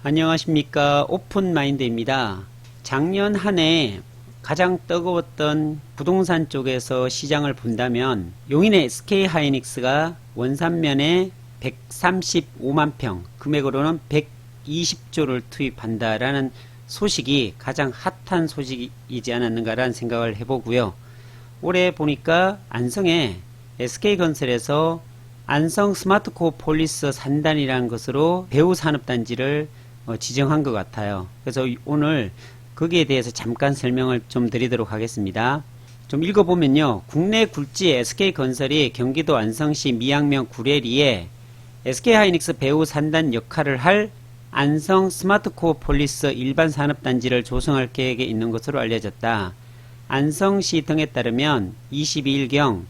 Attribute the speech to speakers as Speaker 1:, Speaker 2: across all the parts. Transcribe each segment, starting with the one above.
Speaker 1: 안녕하십니까. 오픈마인드입니다. 작년 한 해 가장 뜨거웠던 부동산 쪽에서 시장을 본다면 용인의 SK하이닉스가 원산면에 135만 평, 금액으로는 120조를 투입한다라는 소식이 가장 핫한 소식이지 않았는가라는 생각을 해보고요. 올해 보니까 안성에 SK건설에서 안성 스마트코 폴리스 산단이라는 것으로 배후산업단지를 지정한 것 같아요. 그래서 오늘 거기에 대해서 잠깐 설명을 좀 드리도록 하겠습니다. 좀 읽어보면요. 국내 굴지 SK건설이 경기도 안성시 미양면 구례리에 SK하이닉스 배후 산단 역할을 할 안성 스마트코 폴리스 일반 산업단지를 조성할 계획에 있는 것으로 알려졌다. 안성시 등에 따르면 22일경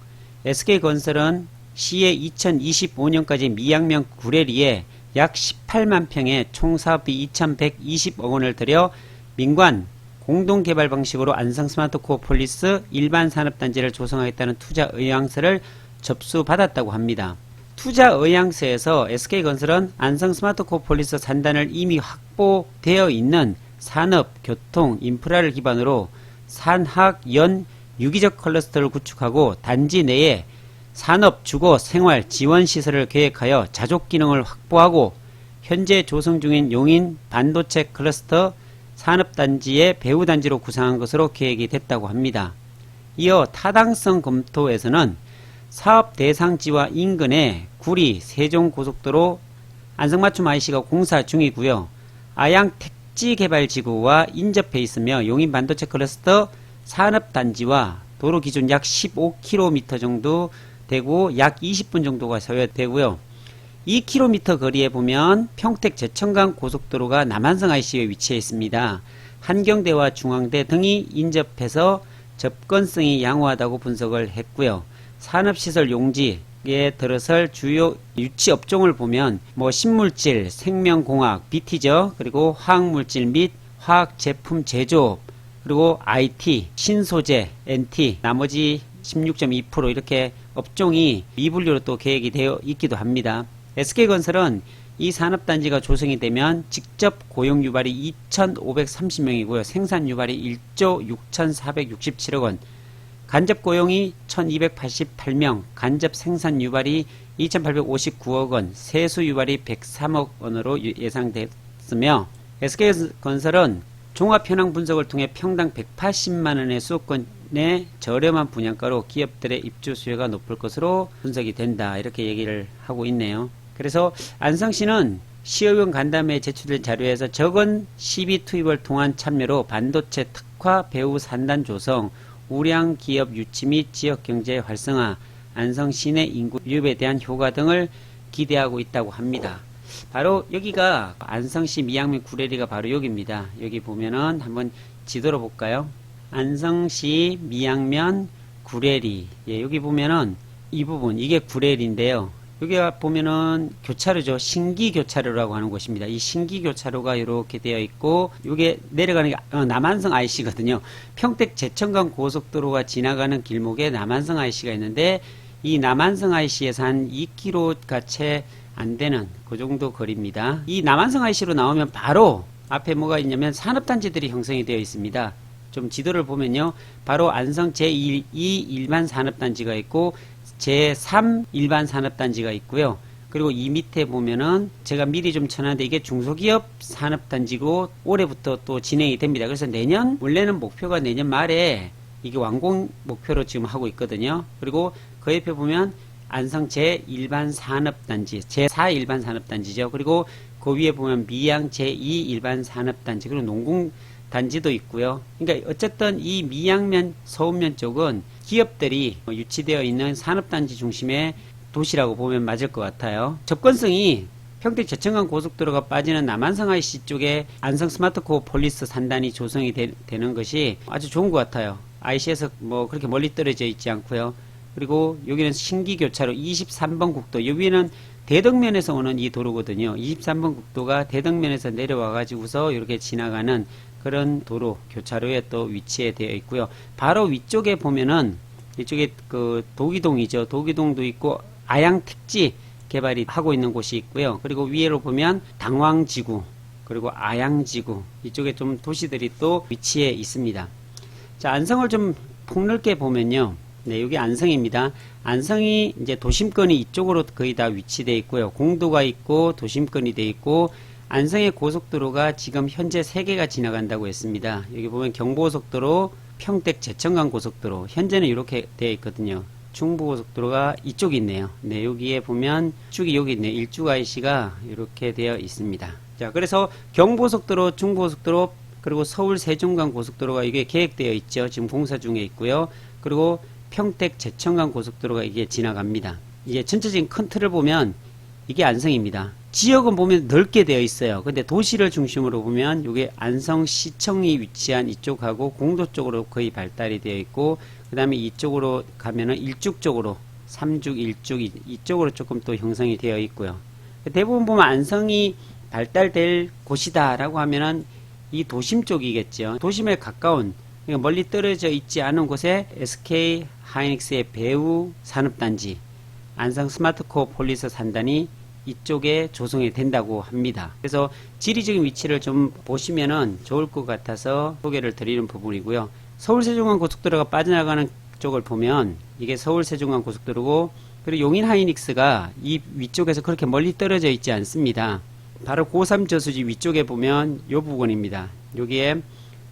Speaker 1: SK건설은 시에 2025년까지 미양면 구례리에 약 18만 평의 총 사업비 2,120억 원을 들여 민관 공동개발 방식으로 안성 스마트코 폴리스 일반 산업단지를 조성하겠다는 투자 의향서를 접수받았다고 합니다. 투자 의향서에서 SK건설은 안성 스마트코 폴리스 산단을 이미 확보되어 있는 산업, 교통, 인프라를 기반으로 산학, 연, 유기적 클러스터를 구축하고 단지 내에 산업, 주거, 생활, 지원시설을 계획하여 자족 기능을 확보하고 현재 조성 중인 용인 반도체 클러스터 산업단지의 배후단지로 구상한 것으로 계획이 됐다고 합니다. 이어 타당성 검토에서는 사업 대상지와 인근에 구리, 세종고속도로 안성맞춤 IC가 공사 중이고요. 아양 택지개발지구와 인접해 있으며 용인 반도체 클러스터 산업단지와 도로 기준 약 15km 정도 되고 약 20분 정도가 소요되고요. 2km 거리에 보면 평택 제천강 고속도로가 남한성 IC에 위치해 있습니다. 한경대와 중앙대 등이 인접해서 접근성이 양호하다고 분석을 했고요. 산업시설 용지에 들어설 주요 유치 업종을 보면 신물질, 생명공학, BT죠. 그리고 화학물질 및 화학제품 제조업, 그리고 IT, 신소재, NT, 나머지 16.2% 이렇게 업종이 미분류로 또 계획이 되어 있기도 합니다. SK건설은 이 산업단지가 조성이 되면 직접 고용 유발이 2,530명이고요. 생산 유발이 1조 6,467억 원, 간접 고용이 1,288명, 간접 생산 유발이 2,859억 원, 세수 유발이 103억 원으로 예상됐으며 SK건설은 종합 현황 분석을 통해 평당 180만원의 수도권의 저렴한 분양가로 기업들의 입주 수요가 높을 것으로 분석이 된다. 이렇게 얘기를 하고 있네요. 그래서 안성시는 시의원 간담회에 제출된 자료에서 적은 시비 투입을 통한 참여로 반도체 특화 배후 산단 조성, 우량 기업 유치 및 지역 경제 활성화, 안성 시내 인구 유입에 대한 효과 등을 기대하고 있다고 합니다. 바로 여기가 안성시 미양면 구례리가 바로 여기입니다. 여기 보면은 한번 지도로 볼까요? 안성시 미양면 구례리. 예, 여기 보면은 이 부분 이게 구례리인데요. 여기 보면은 교차로죠. 신기교차로라고 하는 곳입니다. 이 신기교차로가 이렇게 되어 있고 이게 내려가는 게 남한성 IC거든요. 평택 제천강 고속도로가 지나가는 길목에 남한성 IC가 있는데 이 남한성 IC에서 한 2km가 채 안되는 그 정도 거리입니다. 이 남한성 IC로 나오면 바로 앞에 뭐가 있냐면 산업단지들이 형성이 되어 있습니다. 좀 지도를 보면요. 바로 안성 제2 일반 산업단지가 있고 제3 일반 산업단지가 있고요. 그리고 이 밑에 보면은 제가 미리 좀 쳐놨는데 이게 중소기업 산업단지고 올해부터 또 진행이 됩니다. 그래서 내년 원래는 목표가 내년 말에 이게 완공 목표로 지금 하고 있거든요. 그리고 그 옆에 보면 안성 제1반 산업단지, 제4 일반 산업단지죠. 그리고 그 위에 보면 미양 제2 일반 산업단지, 그리고 농공단지도 있고요. 그러니까 어쨌든 이 미양면, 서운면 쪽은 기업들이 유치되어 있는 산업단지 중심의 도시라고 보면 맞을 것 같아요. 접근성이 평택 제천강 고속도로가 빠지는 남한성 IC 쪽에 안성 스마트코 폴리스 산단이 조성이 되는 것이 아주 좋은 것 같아요. IC에서 그렇게 멀리 떨어져 있지 않고요. 그리고 여기는 신기교차로 23번 국도, 여기는 대덕면에서 오는 이 도로거든요. 23번 국도가 대덕면에서 내려와 가지고서 이렇게 지나가는 그런 도로, 교차로에 또 위치해 되어 있고요. 바로 위쪽에 보면은 이쪽에 그 도기동이죠. 도기동도 있고 아양 택지 개발이 하고 있는 곳이 있고요. 그리고 위에로 보면 당황지구, 그리고 아양지구 이쪽에 좀 도시들이 또 위치해 있습니다. 자, 안성을 좀 폭넓게 보면요. 네, 여기 안성입니다. 안성이 이제 도심권이 이쪽으로 거의 다 위치되어 있고요. 공도가 있고 도심권이 되어 있고 안성의 고속도로가 지금 현재 3개가 지나간다고 했습니다. 여기 보면 경부고속도로, 평택 제천간 고속도로 현재는 이렇게 되어 있거든요. 중부고속도로가 이쪽에 있네요. 네, 여기에 보면 쭉이 여기 있네요. 일쭉 IC가 이렇게 되어 있습니다. 자, 그래서 경부고속도로, 중부고속도로, 그리고 서울 세종간 고속도로가 이게 계획되어 있죠. 지금 공사 중에 있고요. 그리고 평택 제천간 고속도로가 이게 지나갑니다. 이게 전체적인 큰 틀을 보면 이게 안성입니다. 지역은 보면 넓게 되어 있어요. 근데 도시를 중심으로 보면 이게 안성시청이 위치한 이쪽하고 공도 쪽으로 거의 발달이 되어 있고, 그 다음에 이쪽으로 가면은 일죽 쪽으로 3죽, 1죽 이쪽으로 조금 또 형성이 되어 있고요. 대부분 보면 안성이 발달될 곳이다 라고 하면은 이 도심 쪽이겠죠. 도심에 가까운, 그러니까 멀리 떨어져 있지 않은 곳에 SK 하이닉스의 배우 산업단지, 안성 스마트코어 폴리스 산단이 이쪽에 조성이 된다고 합니다. 그래서 지리적인 위치를 좀 보시면은 좋을 것 같아서 소개를 드리는 부분이고요. 서울 세종간 고속도로가 빠져나가는 쪽을 보면 이게 서울 세종간 고속도로고, 그리고 용인 하이닉스가 이 위쪽에서 그렇게 멀리 떨어져 있지 않습니다. 바로 고3 저수지 위쪽에 보면 이 부분입니다. 여기에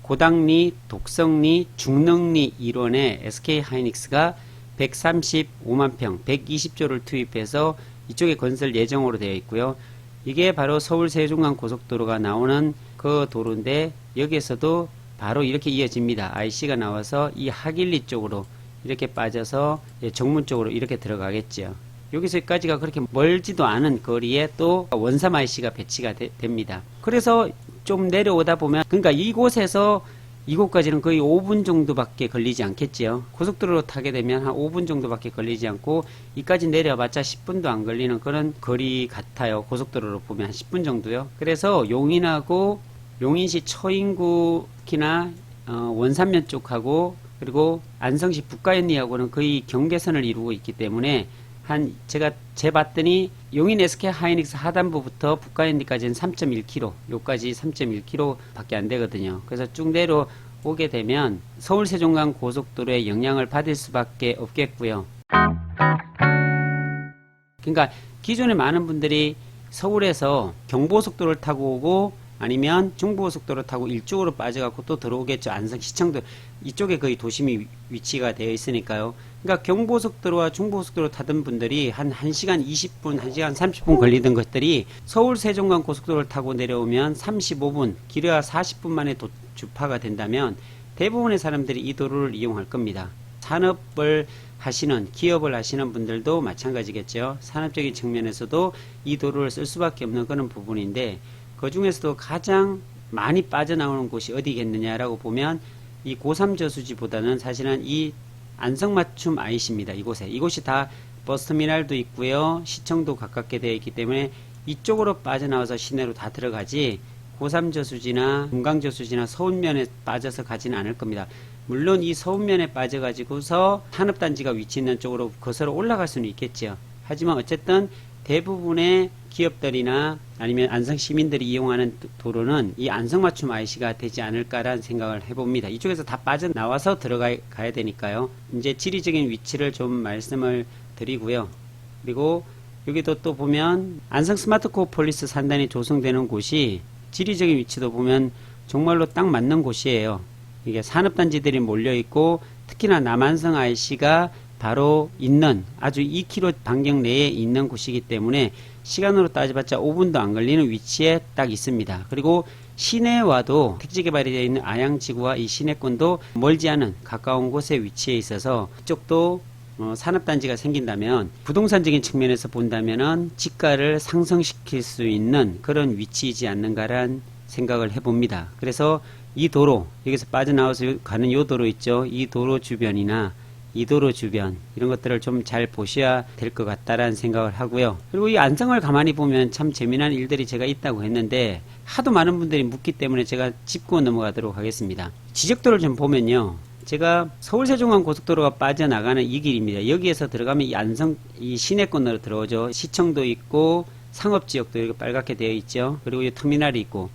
Speaker 1: 고당리, 독성리, 중릉리 일원에 SK 하이닉스가 135만 평, 120조를 투입해서 이쪽에 건설 예정으로 되어 있고요. 이게 바로 서울 세종간 고속도로가 나오는 그 도로인데, 여기에서도 바로 이렇게 이어집니다. IC가 나와서 이 하길리 쪽으로 이렇게 빠져서 정문 쪽으로 이렇게 들어가겠죠. 여기서까지가 그렇게 멀지도 않은 거리에 또 원삼 IC가 배치가 됩니다. 그래서 좀 내려오다 보면, 그러니까 이곳에서 이곳까지는 거의 5분 정도밖에 걸리지 않겠지요. 고속도로로 타게 되면 한 5분 정도밖에 걸리지 않고, 이까지 내려봤자 10분도 안 걸리는 그런 거리 같아요. 고속도로로 보면 한 10분 정도요. 그래서 용인하고 용인시 처인구키나 원산면 쪽하고, 그리고 안성시 북가현리하고는 거의 경계선을 이루고 있기 때문에 제가 재봤더니 용인 SK 하이닉스 하단부부터 북가현리까지는 3.1km, 요까지 3.1km 밖에 안 되거든요. 그래서 쭉 내려오게 되면 서울 세종간 고속도로의 영향을 받을 수밖에 없겠고요. 그러니까 기존에 많은 분들이 서울에서 경부고속도로를 타고 오고, 아니면 중부고속도로 타고 일쪽으로 빠져갖고 또 들어오겠죠. 안성시청도 이쪽에 거의 도심이 위치가 되어 있으니까요. 그러니까 경부고속도로와 중부고속도로 타던 분들이 한 1시간 20분, 1시간 30분 걸리던 것들이 서울 세종간 고속도로를 타고 내려오면 35분, 길어야 40분 만에 주파가 된다면 대부분의 사람들이 이 도로를 이용할 겁니다. 산업을 하시는, 기업을 하시는 분들도 마찬가지겠죠. 산업적인 측면에서도 이 도로를 쓸 수밖에 없는 그런 부분인데, 그 중에서도 가장 많이 빠져나오는 곳이 어디겠느냐라고 보면 이 고3 저수지보다는 사실은 이 안성맞춤 IC입니다. 이곳이 다 버스터미널도 있고요. 시청도 가깝게 되어 있기 때문에 이쪽으로 빠져나와서 시내로 다 들어가지, 고3 저수지나 금강 저수지나 서운면에 빠져서 가지는 않을 겁니다. 물론 이 서운면에 빠져가지고서 산업단지가 위치 있는 쪽으로 거슬러 올라갈 수는 있겠죠. 하지만 어쨌든 대부분의 기업들이나 아니면 안성 시민들이 이용하는 도로는 이 안성맞춤 IC가 되지 않을까라는 생각을 해봅니다. 이쪽에서 다 빠져나와서 들어가야 되니까요. 이제 지리적인 위치를 좀 말씀을 드리고요. 그리고 여기도 또 보면 안성 스마트코어 폴리스 산단이 조성되는 곳이 지리적인 위치도 보면 정말로 딱 맞는 곳이에요. 이게 산업단지들이 몰려있고, 특히나 남안성 IC가 바로 있는 아주 2km 반경 내에 있는 곳이기 때문에 시간으로 따져봤자 5분도 안 걸리는 위치에 딱 있습니다. 그리고 시내와도 택지 개발이 되어 있는 아양지구와 이 시내권도 멀지 않은 가까운 곳에 위치해 있어서, 이쪽도 산업단지가 생긴다면 부동산적인 측면에서 본다면은 지가를 상승시킬 수 있는 그런 위치이지 않는가란 생각을 해봅니다. 그래서 이 도로, 여기서 빠져나와서 가는 이 도로 있죠. 이 도로 주변이나 이 도로 주변, 이런 것들을 좀 잘 보셔야 될 것 같다라는 생각을 하고요. 그리고 이 안성을 가만히 보면 참 재미난 일들이 제가 있다고 했는데, 하도 많은 분들이 묻기 때문에 제가 짚고 넘어가도록 하겠습니다. 지적도를 좀 보면요, 제가 서울 세종간 고속도로가 빠져나가는 이 길입니다. 여기에서 들어가면 이 안성, 이 시내권으로 들어오죠. 시청도 있고 상업지역도 이렇게 빨갛게 되어 있죠. 그리고 이 터미널이 있고,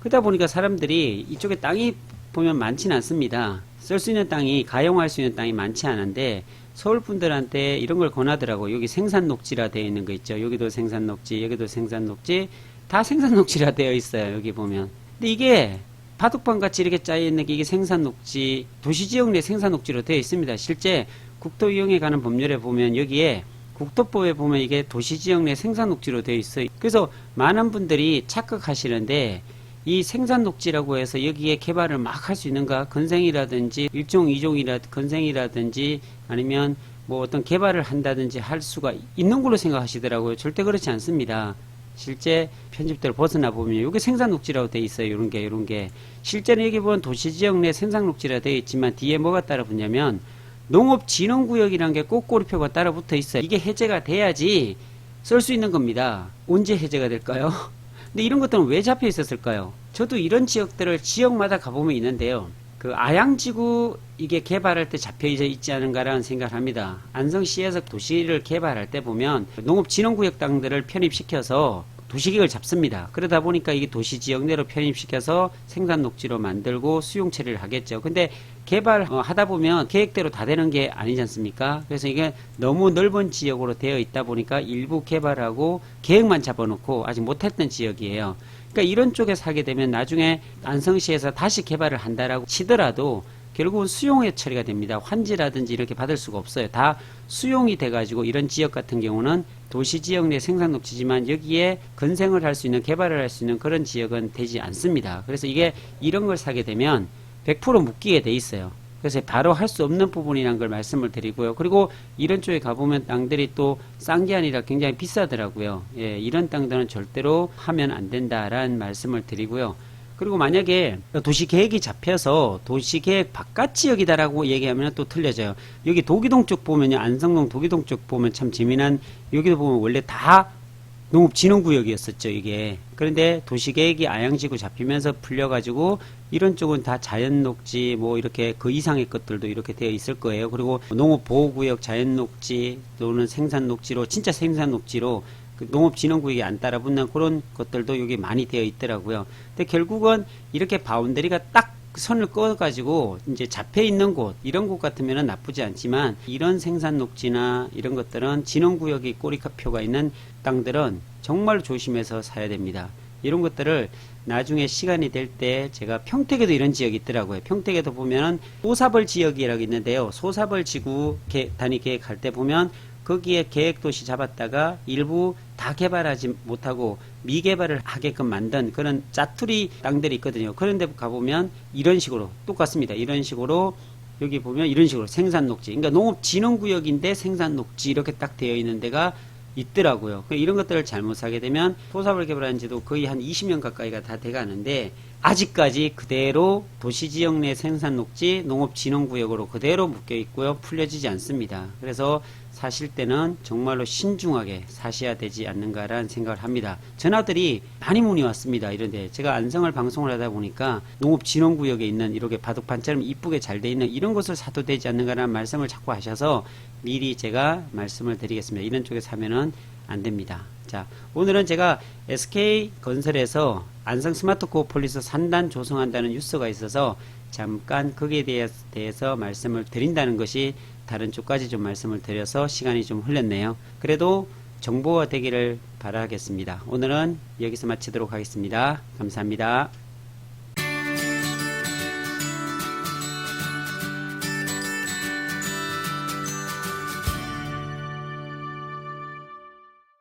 Speaker 1: 그러다 보니까 사람들이 이쪽에 땅이 보면 많지는 않습니다. 쓸 수 있는 땅이, 가용할 수 있는 땅이 많지 않은데 서울 분들한테 이런 걸 권하더라고. 여기 생산 녹지라 되어 있는 거 있죠. 여기도 생산 녹지, 여기도 생산 녹지, 다 생산 녹지라 되어 있어요. 여기 보면. 근데 이게 바둑판 같이 이렇게 짜여 있는 게 이게 생산 녹지, 도시지역 내 생산 녹지로 되어 있습니다. 실제 국토 이용에 관한 법률에 보면 여기에 국토법에 보면 이게 도시지역 내 생산 녹지로 되어 있어요. 그래서 많은 분들이 착각하시는데 이 생산 녹지라고 해서 여기에 개발을 막 할 수 있는가? 건생이라든지 일종 이종이라 건생이라든지 아니면 뭐 어떤 개발을 한다든지 할 수가 있는 걸로 생각하시더라고요. 절대 그렇지 않습니다. 실제 편집대로 벗어나 보면 이게 생산 녹지라고 되어 있어요. 이런 게 실제는 여기 보면 도시지역 내 생산 녹지라 되어 있지만 뒤에 뭐가 따라 붙냐면 농업진흥구역이라는 게 꼬꼬리표가 따라 붙어 있어요. 이게 해제가 돼야지 쓸 수 있는 겁니다. 언제 해제가 될까요? 근데 이런 것들은 왜 잡혀 있었을까요? 저도 이런 지역들을 지역마다 가보면 있는데요. 그 아양지구 이게 개발할 때 잡혀 있지 않은가라는 생각을 합니다. 안성시에서 도시를 개발할 때 보면 농업진흥구역 땅들을 편입시켜서 도시계획을 잡습니다. 그러다 보니까 이게 도시지역 내로 편입시켜서 생산녹지로 만들고 수용 처리를 하겠죠. 근데 개발하다 보면 계획대로 다 되는 게 아니지 않습니까? 그래서 이게 너무 넓은 지역으로 되어 있다 보니까 일부 개발하고 계획만 잡아놓고 아직 못했던 지역이에요. 그러니까 이런 쪽에서 하게 되면 나중에 안성시에서 다시 개발을 한다라고 치더라도 결국은 수용의 처리가 됩니다. 환지라든지 이렇게 받을 수가 없어요. 다 수용이 돼가지고 이런 지역 같은 경우는 도시지역 내 생산녹지지만 여기에 건생을 할 수 있는, 개발을 할 수 있는 그런 지역은 되지 않습니다. 그래서 이게 이런 걸 사게 되면 100% 묶이게 돼 있어요. 그래서 바로 할 수 없는 부분이라는 걸 말씀을 드리고요. 그리고 이런 쪽에 가보면 땅들이 또 싼 게 아니라 굉장히 비싸더라고요. 예, 이런 땅들은 절대로 하면 안 된다라는 말씀을 드리고요. 그리고 만약에 도시계획이 잡혀서 도시계획 바깥 지역이다라고 얘기하면 또 틀려져요. 여기 도기동 쪽 보면요. 안성동 도기동 쪽 보면 참 재미난, 여기도 보면 원래 다 농업진흥구역이었었죠, 이게. 그런데 도시계획이 아양지구 잡히면서 풀려가지고 이런 쪽은 다 자연녹지 뭐 이렇게 그 이상의 것들도 이렇게 되어 있을 거예요. 그리고 농업보호구역 자연녹지 또는 생산녹지로, 진짜 생산녹지로 농업진흥구역이 안 따라붙는 그런 것들도 여기 많이 되어 있더라고요. 근데 결국은 이렇게 바운더리가 딱 선을 꺼가지고 이제 잡혀 있는 곳, 이런 곳 같으면 나쁘지 않지만 이런 생산녹지나 이런 것들은 진흥구역이 꼬리표가 있는 땅들은 정말 조심해서 사야 됩니다. 이런 것들을 나중에 시간이 될 때 제가 평택에도 이런 지역이 있더라고요. 평택에도 보면은 소사벌 지역이라고 있는데요. 소사벌 지구 단위 계획할 때 보면 거기에 계획도시 잡았다가 일부 다 개발하지 못하고 미개발을 하게끔 만든 그런 짜투리 땅들이 있거든요. 그런데 가보면 이런 식으로 똑같습니다. 이런 식으로 여기 보면 이런 식으로 생산녹지, 그러니까 농업진흥구역인데 생산녹지 이렇게 딱 되어 있는 데가 있더라고요. 이런 것들을 잘못 사게 되면 소사벌 개발한 지도 거의 한 20년 가까이가 다 돼가는데 아직까지 그대로 도시지역 내 생산녹지 농업진흥구역으로 그대로 묶여 있고요. 풀려지지 않습니다. 그래서 사실 때는 정말로 신중하게 사셔야 되지 않는가라는 생각을 합니다. 전화들이 많이 문의 왔습니다. 이런데 제가 안성을 방송을 하다 보니까 농업진흥구역에 있는 이렇게 바둑판처럼 이쁘게 잘 돼 있는 이런 것을 사도 되지 않는가라는 말씀을 자꾸 하셔서 미리 제가 말씀을 드리겠습니다. 이런 쪽에 사면은 안 됩니다. 자, 오늘은 제가 SK건설에서 안성 스마트코어폴리스 산단 조성한다는 뉴스가 있어서 잠깐 거기에 대해서 말씀을 드린다는 것이 다른 쪽까지 좀 말씀을 드려서 시간이 좀 흘렸네요. 그래도 정보가 되기를 바라겠습니다. 오늘은 여기서 마치도록 하겠습니다. 감사합니다.